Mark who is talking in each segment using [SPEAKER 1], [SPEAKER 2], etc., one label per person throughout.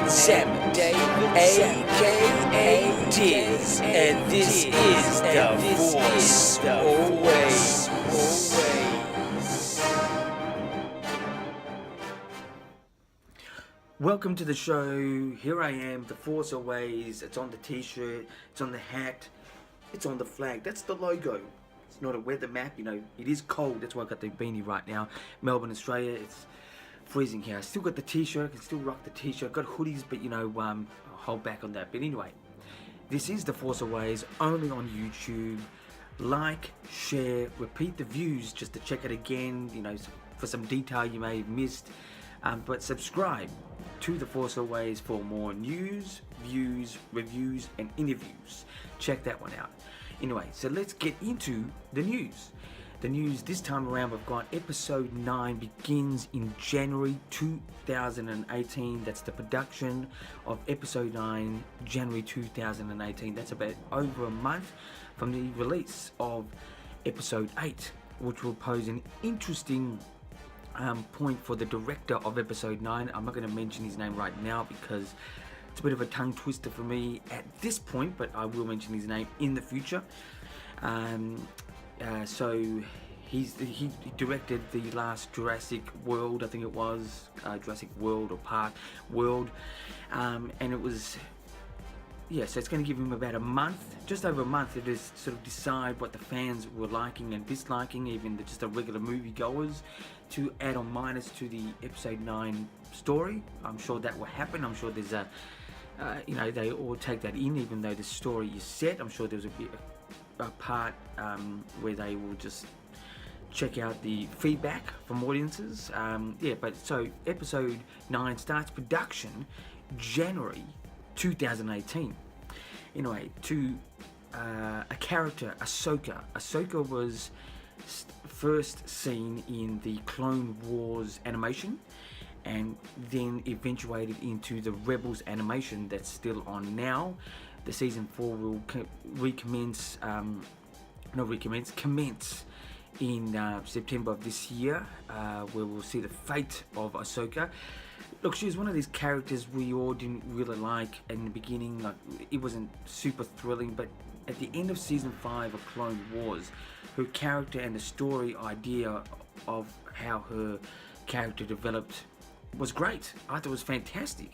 [SPEAKER 1] Salmon, aka Diz, and this is the Force Always.
[SPEAKER 2] Welcome to the show. Here I am, the Force Always. It's on the t-shirt, it's on the hat, it's on the flag. That's the logo. It's not a weather map, you know. It is cold, that's why I got the beanie right now. Melbourne, Australia, it's freezing here. I still got the t-shirt, I can still rock the t-shirt. Got hoodies, but you know, I'll hold back on that. But anyway, this is the Force Always, only on YouTube. Like, share, repeat the views just to check it again, you know, for some detail you may have missed. But subscribe to the Force Always for more news, views, reviews, and interviews. Check that one out. Anyway, so let's get into the news. The news this time around, we've got episode 9 begins in January 2018. That's the production of episode 9, January 2018. That's about over a month from the release of episode 8, which will pose an interesting point for the director of episode 9. I'm not going to mention his name right now because it's a bit of a tongue twister for me at this point, but I will mention his name in the future. So he directed the last Jurassic World, I think it was Jurassic World or Park World, and it was, yeah, so it's going to give him about a month, just over a month, to just sort of decide what the fans were liking and disliking, even just the regular moviegoers, to add or minus to the episode 9 story. I'm sure that will happen. I'm sure there's a, you know, they all take that in, even though the story is set. I'm sure there's a part where they will just check out the feedback from audiences. Yeah, but so episode 9 starts production January 2018. Anyway, to a character, Ahsoka. Ahsoka was first seen in the Clone Wars animation, and then eventuated into the Rebels animation that's still on now. The season 4 will commence in September of this year, where we'll see the fate of Ahsoka. Look, she was one of these characters we all didn't really like in the beginning. Like, it wasn't super thrilling, but at the end of season 5 of Clone Wars, her character and the story idea of how her character developed was great. I thought it was fantastic,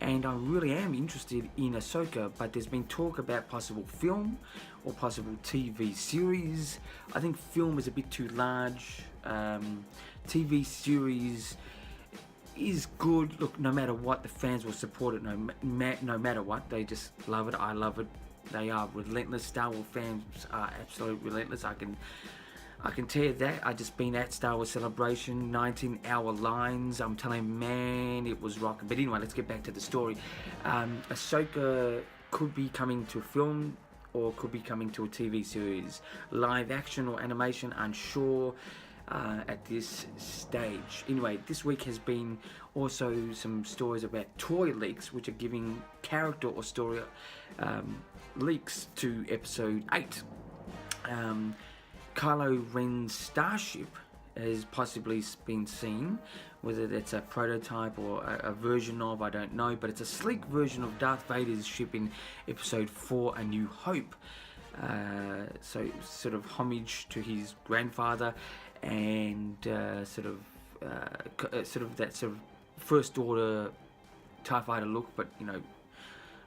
[SPEAKER 2] and I really am interested in Ahsoka, but there's been talk about possible film or possible TV series. I think film is a bit too large. TV series is good. Look, no matter what, the fans will support it. No matter what, they just love it. I love it. They are relentless. Star Wars fans are absolutely relentless. I can tell you that. I just been at Star Wars Celebration, 19-hour lines. I'm telling you, man, it was rocking. But anyway, let's get back to the story. Ahsoka could be coming to a film or could be coming to a TV series. Live action or animation, unsure at this stage. Anyway, this week has been also some stories about toy leaks, which are giving character or story leaks to episode 8. Kylo Ren's starship has possibly been seen. Whether that's a prototype or a version of, I don't know, but it's a sleek version of Darth Vader's ship in episode 4, A New Hope. So sort of homage to his grandfather, and sort of that sort of first order TIE fighter look, but you know,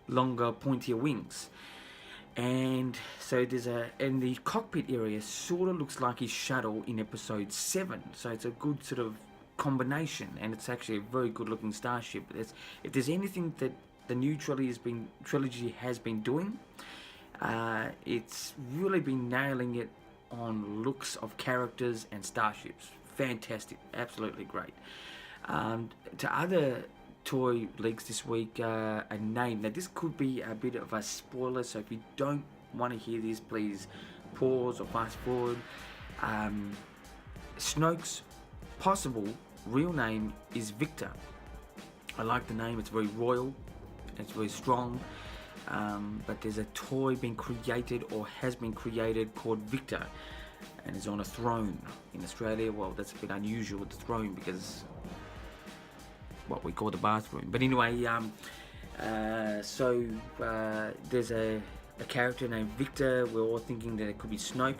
[SPEAKER 2] longer, pointier wings. And so and the cockpit area sort of looks like his shuttle in episode 7. So it's a good sort of combination, and it's actually a very good looking starship. If there's anything that the new trilogy has been doing, it's really been nailing it on looks of characters and starships. Fantastic, absolutely great. To other toy leaks this week, a name. Now this could be a bit of a spoiler, so if you don't want to hear this, please pause or fast forward. Snoke's possible real name is Victor. I like the name, it's very royal, it's very strong, but there's a toy being created or has been created called Victor, and is on a throne in Australia. Well, that's a bit unusual with the throne, because what we call the bathroom. But anyway, there's a character named Victor. We're all thinking that it could be Snoke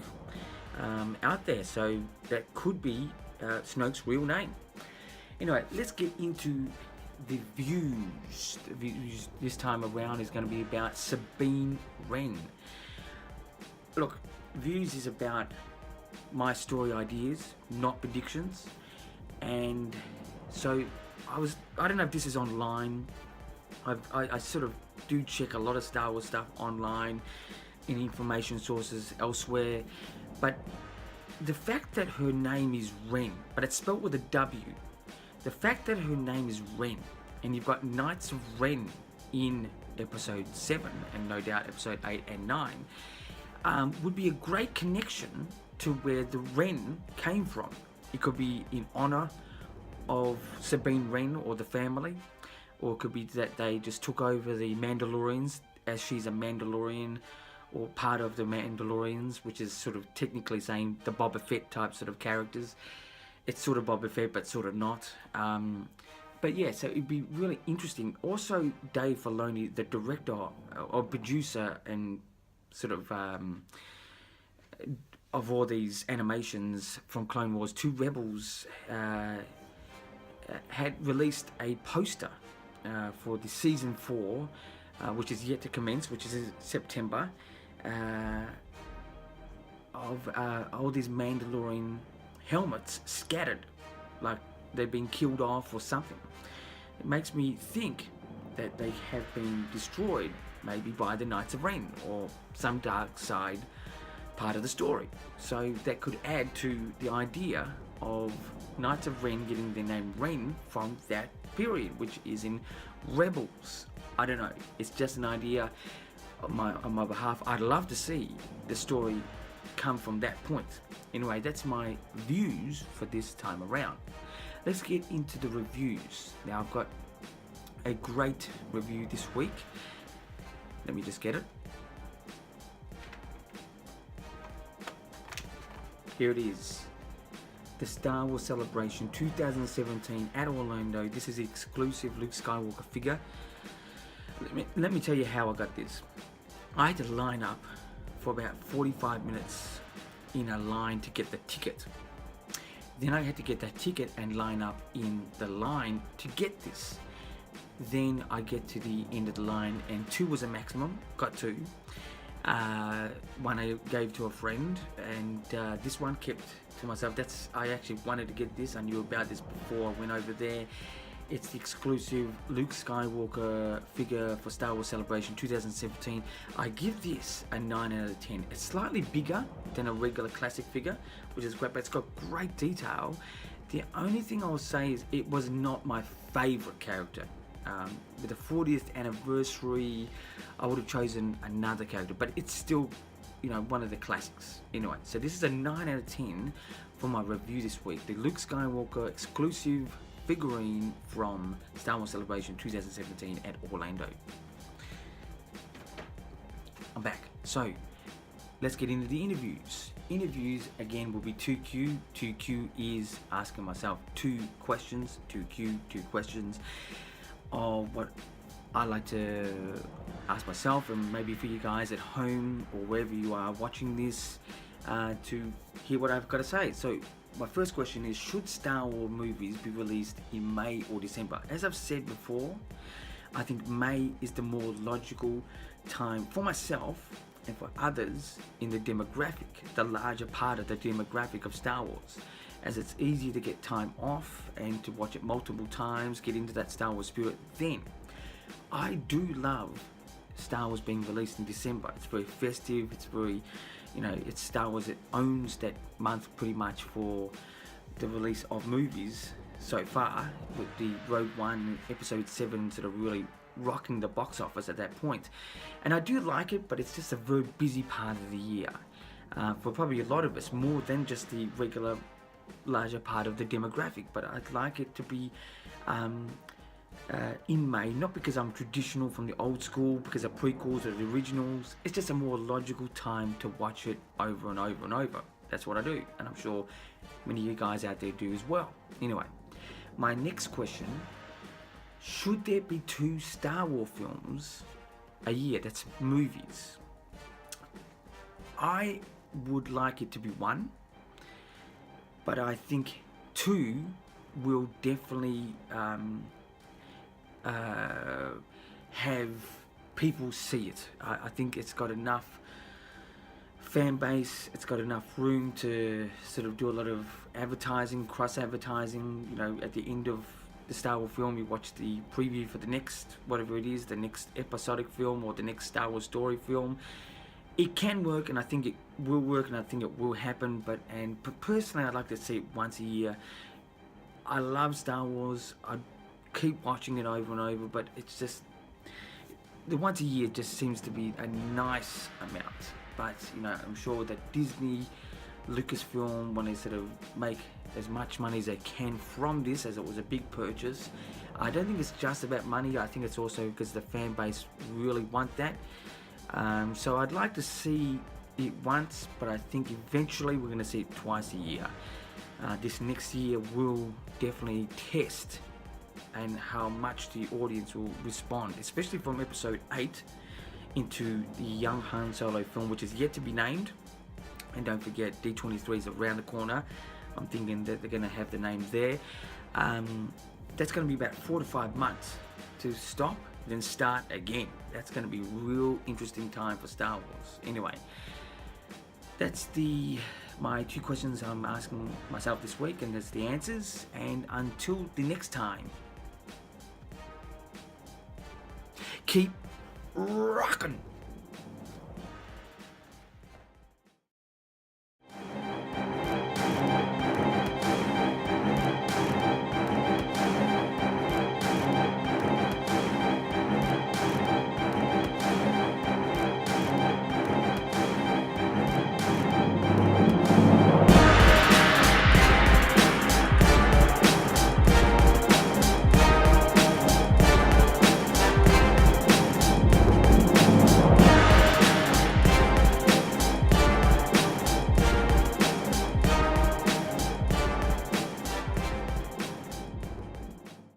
[SPEAKER 2] out there. So that could be Snoke's real name. Anyway, let's get into the views. The views this time around is going to be about Sabine Wren. Look, views is about my story ideas, not predictions. And so I don't know if this is online. I sort of do check a lot of Star Wars stuff online in information sources elsewhere, but the fact that her name is Wren, but it's spelled with a W, the fact that her name is Wren, and you've got Knights of Ren in episode 7 and no doubt episode 8 and 9, would be a great connection to where the Wren came from. It could be in honor of Sabine Wren or the family, or it could be that they just took over the Mandalorians as she's a Mandalorian or part of the Mandalorians, which is sort of technically saying the Boba Fett type sort of characters. It's sort of Boba Fett but sort of not. But yeah, so it'd be really interesting. Also, Dave Filoni, the director or producer and sort of all these animations from Clone Wars to Rebels, had released a poster for the season 4, which is yet to commence, which is in September, of all these Mandalorian helmets scattered, like they've been killed off or something. It makes me think that they have been destroyed, maybe by the Knights of Ren or some dark side part of the story. So that could add to the idea of Knights of Ren getting their name Ren from that period, which is in Rebels. I don't know. It's just an idea on my behalf. I'd love to see the story come from that point. Anyway, that's my views for this time around. Let's get into the reviews. Now, I've got a great review this week. Let me just get it. Here it is. The Star Wars Celebration 2017 at Orlando. This is the exclusive Luke Skywalker figure. Let me tell you how I got this. I had to line up for about 45 minutes in a line to get the ticket. Then I had to get that ticket and line up in the line to get this. Then I get to the end of the line and 2 was a maximum, got 2. One I gave to a friend, and this one kept to myself. I actually wanted to get this. I knew about this before I went over there. It's the exclusive Luke Skywalker figure for Star Wars Celebration 2017. I give this a 9 out of 10. It's slightly bigger than a regular classic figure, which is great, but it's got great detail. The only thing I'll say is it was not my favorite character. With the 40th anniversary, I would have chosen another character, but it's still, one of the classics. Anyway, so this is a 9 out of 10 for my review this week. The Luke Skywalker exclusive figurine from Star Wars Celebration 2017 at Orlando. I'm back. So, let's get into the interviews. Interviews, again, will be 2Q. 2Q is asking myself 2 questions. 2Q, 2 questions of what I like to ask myself, and maybe for you guys at home or wherever you are watching this, to hear what I've got to say. So my first question is, should Star Wars movies be released in May or December? As I've said before, I think May is the more logical time for myself and for others in the demographic, the larger part of the demographic of Star Wars, as it's easier to get time off and to watch it multiple times, get into that Star Wars spirit. Then I do love Star Wars being released in December. It's very festive, it's very, it's Star Wars. It owns that month pretty much for the release of movies so far, with the Rogue One episode 7 sort of really rocking the box office at that point. And I do like it, but it's just a very busy part of the year for probably a lot of us, more than just the regular larger part of the demographic. But I'd like it to be in May, not because I'm traditional from the old school, because of prequels or the originals. It's just a more logical time to watch it over and over and over. That's what I do, and I'm sure many of you guys out there do as well. Anyway, my next question should there be 2 Star Wars films a year? That's movies. I would like it to be 1, but I think 2 will definitely have people see it. I think it's got enough fan base, it's got enough room to sort of do a lot of advertising, cross advertising. You know, at the end of the Star Wars film, you watch the preview for the next, whatever it is, the next episodic film or the next Star Wars story film. It can work, and I think it will work, and I think it will happen. But personally, I'd like to see it once a year. I love Star Wars. I keep watching it over and over, but it's just the once a year just seems to be a nice amount. But you know, I'm sure that Disney, Lucasfilm, when they sort of make as much money as they can from this, as it was a big purchase, I don't think it's just about money. I think it's also because the fan base really want that. So I'd like to see it once, but I think eventually we're going to see it twice a year. This next year will definitely test and how much the audience will respond, especially from episode 8 into the young Han Solo film, which is yet to be named. And don't forget, D23 is around the corner. I'm thinking that they're going to have the names there. That's going to be about 4 to 5 months to stop, then start again. That's going to be a real interesting time for Star Wars. Anyway, that's my 2 questions I'm asking myself this week, and that's the answers. And until the next time, keep rocking.